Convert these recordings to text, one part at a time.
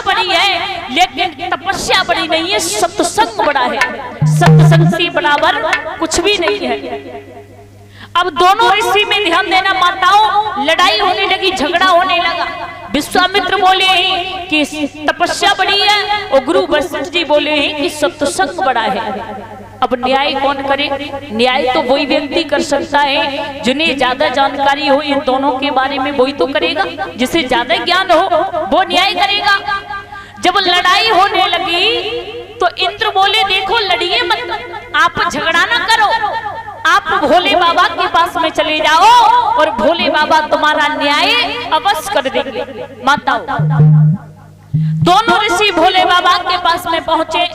बड़ी है लेकिन तपस्या बड़ी नहीं है, सत्संग बड़ा है। सत्संग से बराबर कुछ भी नहीं है। अब दोनों ऋषि में ध्यान देना माताओं, लड़ाई होने लगी, झगड़ा होने लगा। विश्वामित्र बोले कि तपस्या बड़ी है और गुरु वशिष्ठ जी बोले कि सत्संग बड़ा है। अब न्याय कौन करे? न्याय तो वही व्यक्ति कर सकता है जिन्हें ज्यादा जानकारी हो इन दोनों के बारे में, वही तो करेगा। जिसे ज्यादा ज्ञान हो वो न्याय करेगा। जब लड़ाई होने लगी तो इंद्र बोले देखो लड़िए मत, आप झगड़ा ना करो, आप भोले बाबा के पास में चले जाओ और भोले बाबा तुम्हारा न्याय अवश्य कर देंगे। माताओं, दोनों ऋषि भोले बाबा के पास में पहुंचे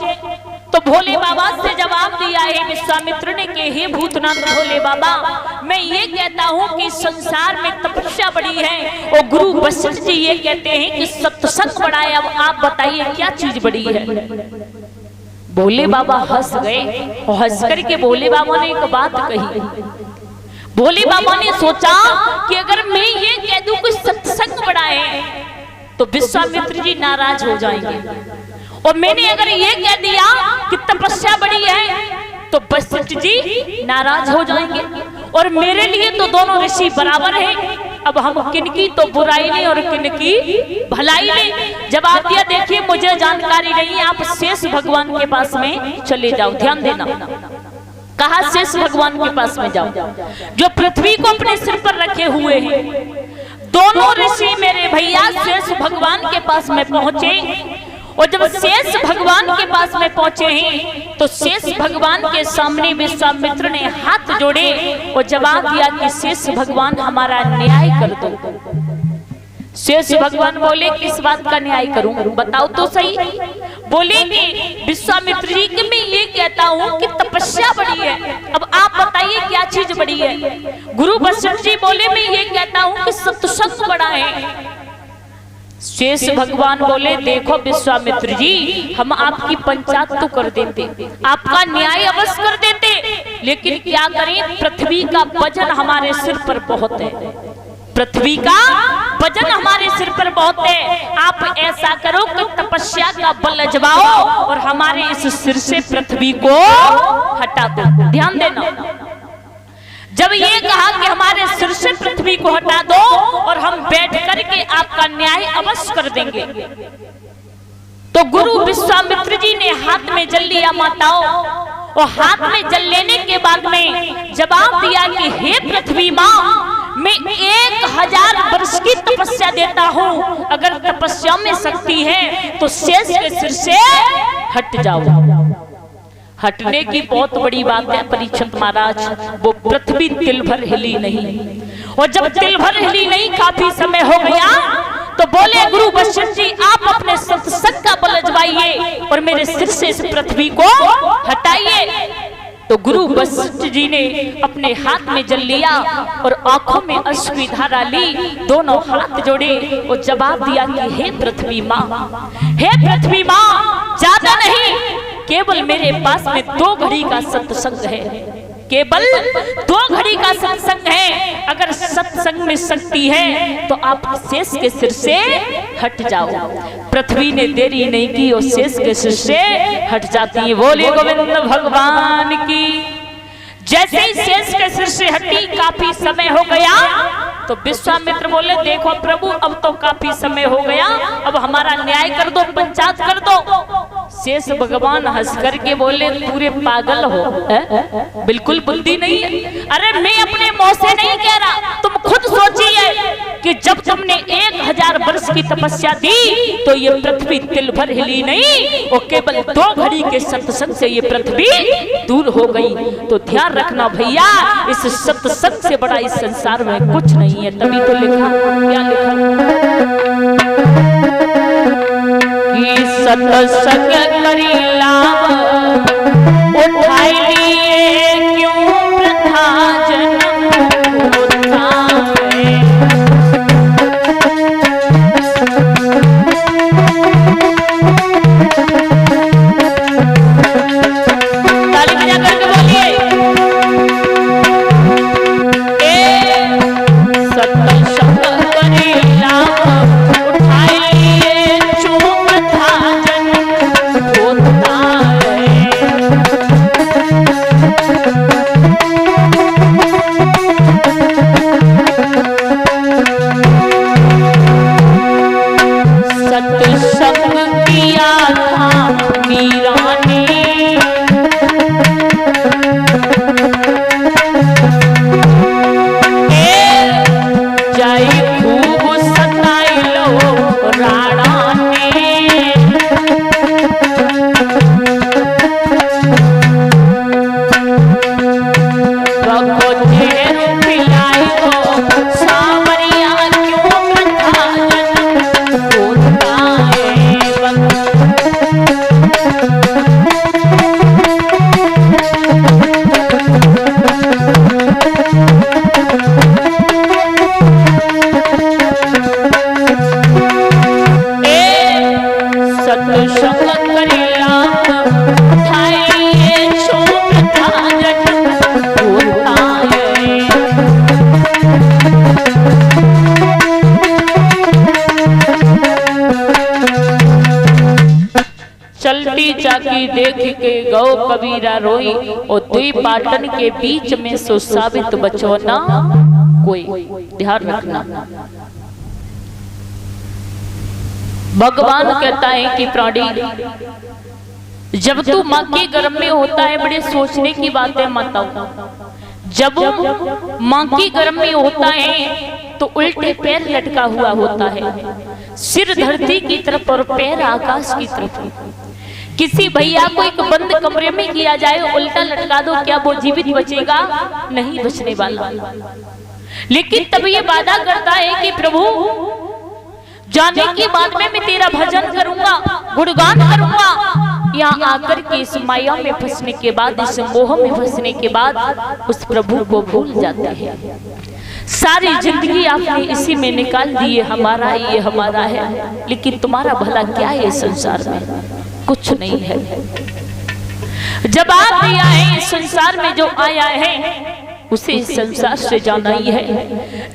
तो भोले बाबा से जवाब दिया है विश्वामित्र ने कि हे भूतनाथ भोले बाबा, मैं ये कहता हूँ कि संसार में तपस्या बड़ी है और गुरु वशिष्ठ जी ये कहते हैं कि सत्संग बड़ा है। अब आप बताइए क्या चीज बड़ी है? भोले बाबा हंस गए और हंस करके भोले बाबा ने एक बात कही। भोले बाबा ने सोचा कि अगर मैं ये कह दूं कि सत्संग बड़ा है तो विश्वामित्र जी नाराज हो जाएंगे, और मैंने अगर ये कह दिया कि तपस्या बड़ी है तो वशिष्ठ जी नाराज हो जाएंगे, और मेरे लिए तो दोनों ऋषि बराबर हैं। अब हम किनकी तो बुराई लें और किनकी भलाई लें? जवाब दिया देखिए मुझे जानकारी नहीं, आप शेष भगवान के पास में चले जाओ। ध्यान देना, कहा शेष भगवान के पास में जाओ जो पृथ्वी को अपने सिर पर रखे हुए हैं। दोनों ऋषि मेरे भैया शेष भगवान के पास में पहुंचे, और जब शेष भगवान के पास में पहुंचे हैं तो शेष भगवान के सामने विश्वामित्र ने हाथ जोड़े और जवाब दिया कि शेष भगवान हमारा न्याय कर दो। शेष भगवान बोले किस बात का न्याय करूं, बताओ तो सही। बोले कि विश्वामित्र जी कि मैं ये कहता हूं कि तपस्या बड़ी है, अब आप बताइए क्या चीज बड़ी है? गुरु वशिष्ठ जी बोले मैं ये कहता हूं कि सत्संग बड़ा है। शेष भगवान बोले देखो विश्वामित्र जी, हम आपकी पंचायत तो कर देते, आपका न्याय अवश्य कर देते, लेकिन क्या करें, पृथ्वी का वजन हमारे सिर पर बहुत है। पृथ्वी का वजन हमारे सिर पर बहुत है। आप ऐसा करो कि तपस्या का बल अजमाओ और हमारे इस सिर से पृथ्वी को हटा दो। ध्यान देना, जब ये कहा कि हमारे सिर से पृथ्वी को हटा दो और हम बैठ करके आपका न्याय अवश्य कर देंगे, तो गुरु विश्वामित्र जी ने हाथ में जल लिया माताओं, और हाथ में जल लेने के बाद में जवाब दिया कि हे पृथ्वी माँ, मैं 1000 वर्ष की तपस्या देता हूँ, अगर तपस्या में शक्ति है तो शेष के सिर से हट जाओ। हटने की बहुत बड़ी बात है परीक्षित महाराज, वो पृथ्वी तिल भर हिली नहीं, और जब तिल भर हिली नहीं काफी समय हो गया तो बोले गुरु वशिष्ठ जी आप अपने सत्संग का बल अजमाइए और मेरे सिर से इस पृथ्वी को हटाइए। तो गुरु वशिष्ठ जी ने अपने हाथ में जल लिया और आंखों में अश्रु की धारा ली, दोनों हाथ जोड़े और जवाब दिया कि हे पृथ्वी माँ, हे पृथ्वी माँ, ज्यादा नहीं, केवल मेरे पास में 2 घड़ी का सत्संग है, केवल 2 घड़ी का सत्संग है। अगर सत्संग में शक्ति है तो आप शेष के सिर से हट जाओ। पृथ्वी ने देरी नहीं की और शेष के सिर से हट जाती है। बोले गोविंद भगवान की। जैसे ही शेष के सिर से हटी, काफी समय हो गया तो विश्वामित्र बोले देखो प्रभु अब तो काफी समय हो गया, अब हमारा न्याय कर दो, पंचायत कर दो। शेष भगवान हंस करके बोले पूरे पागल हो, बिल्कुल बुद्धि नहीं है। अरे मैं अपने मुंह से नहीं कह रहा, तुम खुद सोचिए कि जब तुमने 1000 वर्ष की तपस्या दी तो ये पृथ्वी तिल भर हिली नहीं, और केवल 2 घड़ी के सत्संग से ये पृथ्वी दूर हो गई। तो ध्यान रखना भैया, इस सत्संग से बड़ा इस संसार में कुछ नहीं है। तभी तो लिखा, क्या लिखा कि सत्संग करी लाभ उठाई लिए क्यों वृथा जन्म उठाए। ताली बजा करके बोलिए, सत्संग करी लाभ उठाई लिए क्यों सत्संग किया था मीरा ने, जय खूब सताई लो राणा ने, रखो चेर पिलाई को सावरिया क्यों प्रथा होता है सत्संग करिया थाई ये छोड़ था जट होता है। चलती जाकी देख के गौ कबीरा रोई, और दुई पाटन के बीच में सुसाबित बचो ना कोई। ध्यान रखना, भगवान कहता है कि प्राणी जब तू माँ के गर्भ में होता है, बड़े सोचने की बात है माताओं, जब माँ के गर्भ में होता है तो उल्टे पैर लटका हुआ होता है, सिर धरती की तरफ और पैर आकाश की तरफ। किसी भैया को एक बंद कमरे में किया जाए, उल्टा लटका दो, क्या वो जीवित बचेगा? नहीं बचने वाला। लेकिन तब ये वादा करता है कि प्रभु जाने के बाद में मैं तेरा भजन करूंगा, गुणगान करूंगा। यहाँ आकर के इस माया में फंसने के बाद, इस मोह में फंसने के बाद उस प्रभु को भूल जाते हैं। सारी जिंदगी आपने इसी में निकाल दी है, हमारा ये हमारा है, लेकिन तुम्हारा भला क्या है इस संसार में? कुछ नहीं है। जब आप दिया है इस संसार में, जो आया है उसे इस संसार से जाना ही है।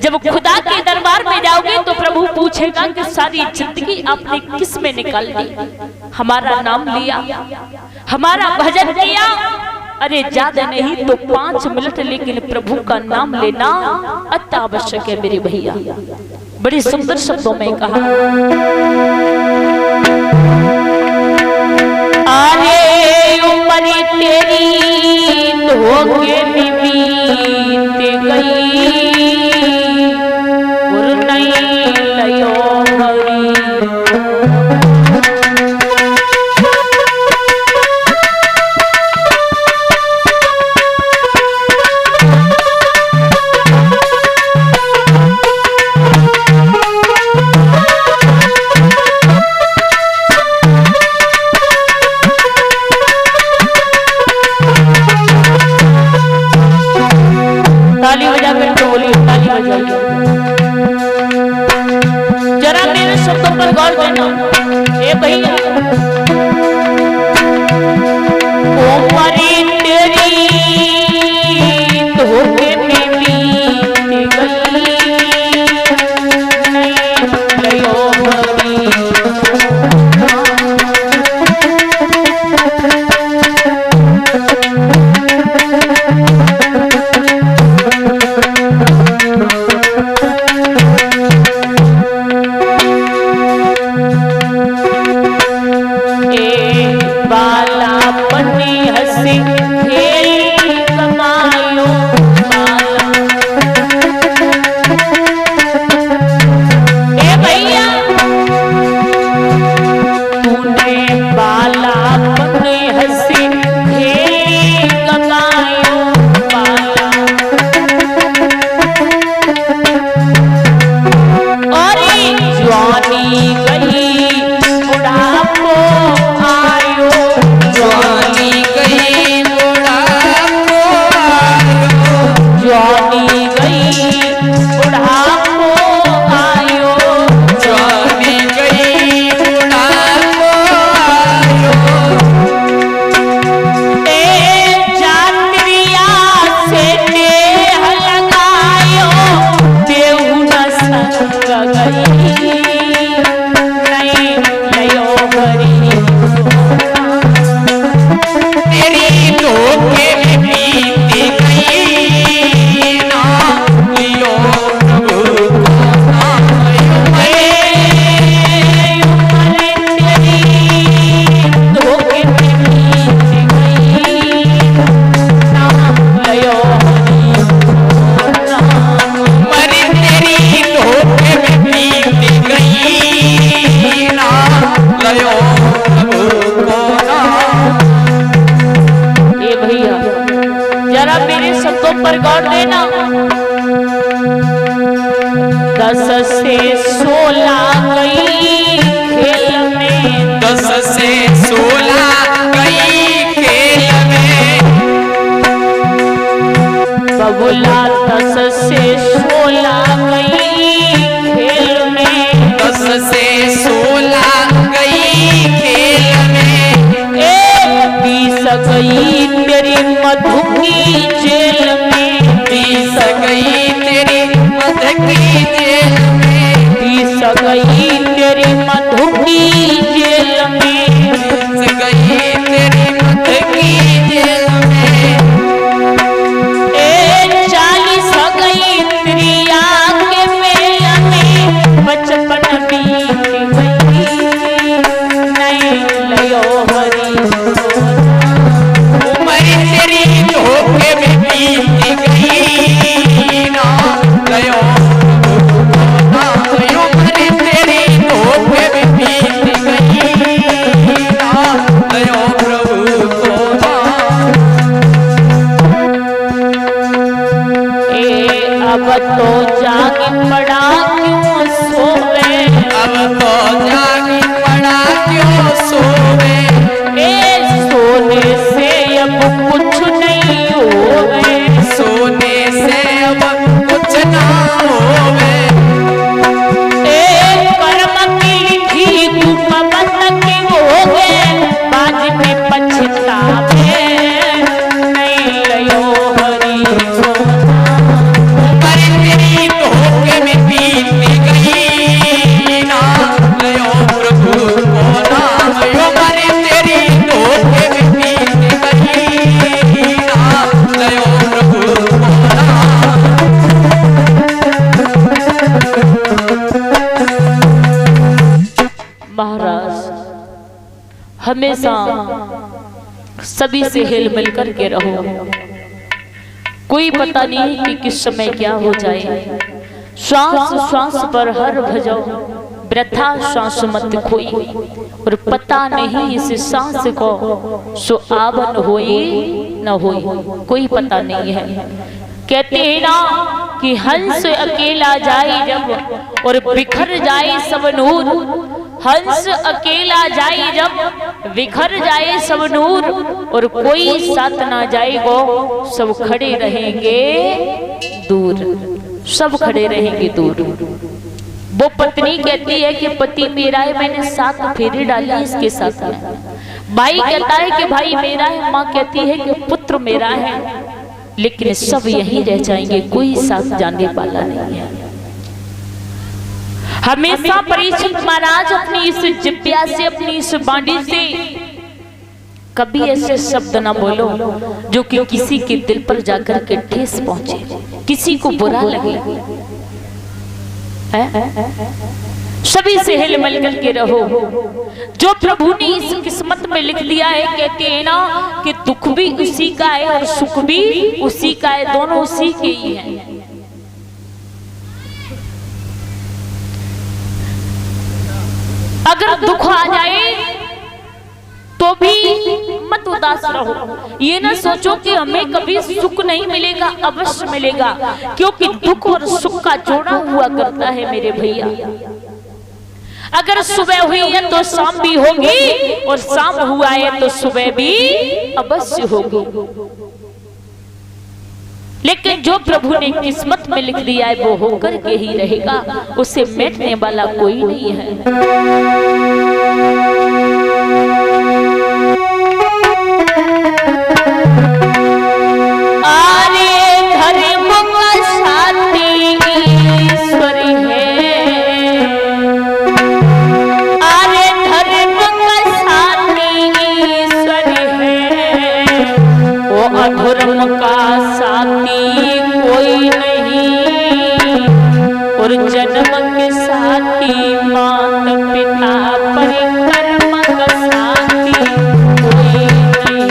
जब खुदा के दरबार में जाओगे तो प्रभु पूछेगा कि सारी जिंदगी आपने किस में निकाल दी? हमारा नाम लिया, हमारा भजन किया, अरे ज्यादा नहीं तो 5 मिनट, लेकिन प्रभु का नाम लेना अति आवश्यक है मेरे भैया। बड़े सुंदर शब्दों में कहा, अरे उम्र तेरी धोखे में बीत गई, और नहीं लयो हरी। ताली बजाकर तो बोली, ताली बजाइए। जरा मेरे शब्दों पर गौर देना। ए भैया, उम्री तेरी धोखे में बीत गई, लयो हरी। 16 10 से 16 गई खेल में, 10 से 16 गई खेल में, 20 गई तेरी मधु की जेल में, 20 गई तेरी मधु की जेल में, 20 गई तेरी मधु की जेल में, 20 गई तेरी मधु की जेल में, 40 गई तेरी आँख के मेल में, 55 बीत गई नहीं लयो हरी, उम्र तेरी धोखे में बीत गई ना लयो, उम्र तेरी धोखे में बीत गई ना लयो प्रभु को। अब तो जाग पड़ा क्यों सोवे, अब तो जागी पड़ा क्यों सोवे, सोने से अब कुछ नहीं होवे, सोने से अब कुछ ना होवे, कर्म की लिखी तू पवन की होगे, बाद में पछतावे नहीं लयो हरी को। पर तेरी धोखे में बीत गई ना लयो प्रभु को नाम, यो पर तेरी धोखे में बीत गई ना लयो प्रभु को नाम। महाराज हमेशा सभी से हिल मिल कर के रहो, कोई पता नहीं कि किस समय क्या हो जाए, श्वास श्वास पर हर भजो, वृथा श्वास मत खोई, और पता नहीं इस सांस को सो आवन होए न होए, कोई पता नहीं है। कहते हैं ना कि हंस अकेला जाए जब और बिखर जाए सब नूर, हंस अकेला जाए जब बिखर जाए सब नूर, और कोई साथ ना जाएगो सब खड़े रहेंगे दूर, सब खड़े रहेंगे दूर। वो पत्नी कहती है कि पति मेरा है, मैंने 7 फेरे डाली इसके साथ में। भाई कहता है कि भाई मेरा है, माँ कहती है कि पुत्र मेरा है, लेकिन सब यहीं रह जाएंगे, कोई साथ जाने वाला नहीं है। हमेशा परीक्षित महाराज अपनी इस जिब्या से, अपनी इस बांडी से कभी ऐसे शब्द ना बोलो जो कि किसी के दिल पर जाकर के ठेस पहुंचे, किसी को बुरा लगे। सभी से हिल मिल कर के रहो, जो प्रभु ने इस किस्मत में लिख दिया है। कहते हैं ना कि दुख भी उसी का है और सुख भी उसी का है, दोनों उसी के ही हैं। अगर दुख आ जाए तो भी मत उदास रहो, ये ना सोचो कि हमें कभी सुख नहीं मिलेगा, अवश्य मिलेगा, क्योंकि दुख और सुख का जोड़ा हुआ करता है मेरे भैया। अगर सुबह हुई है तो शाम भी होगी, और शाम हुआ है तो सुबह भी अवश्य होगी। लेकिन जो प्रभु ने किस्मत में लिख दिया है वो होकर के ही रहेगा, उसे मिटने वाला कोई नहीं है। धर्म का साथी कोई नहीं, और जन्म के साथी माता पिता, परिक्रम का साथी कोई नहीं।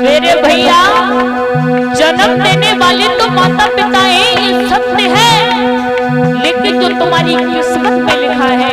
मेरे भैया, जन्म देने वाले तो माता पिता है, ये सत्य है, लेकिन जो तुम्हारी किस्मत में लिखा है